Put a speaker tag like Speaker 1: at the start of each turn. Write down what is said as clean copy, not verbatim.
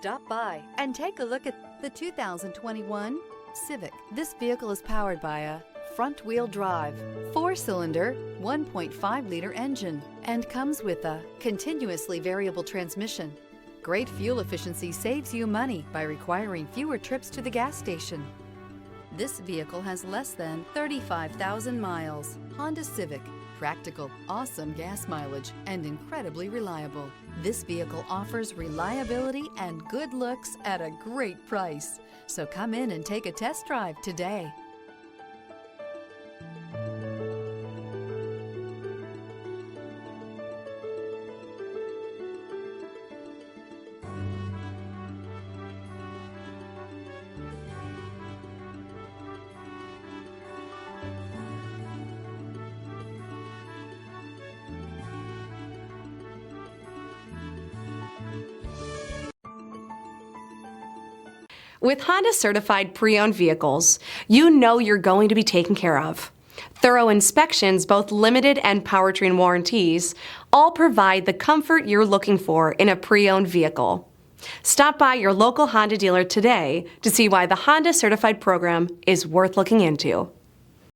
Speaker 1: Stop by and take a look at the 2021 Civic. This vehicle is powered by a front-wheel drive, 4-cylinder, 1.5-liter engine, and comes with a continuously variable transmission. Great fuel efficiency saves you money by requiring fewer trips to the gas station. This vehicle has less than 35,000 miles. Honda Civic. Practical, awesome gas mileage, and incredibly reliable. This vehicle offers reliability and good looks at a great price. So come in and take a test drive today.
Speaker 2: With Honda certified pre-owned vehicles, you know you're going to be taken care of. Thorough inspections, both limited and powertrain warranties, all provide the comfort you're looking for in a pre-owned vehicle. Stop by your local Honda dealer today to see why the Honda certified program is worth looking into.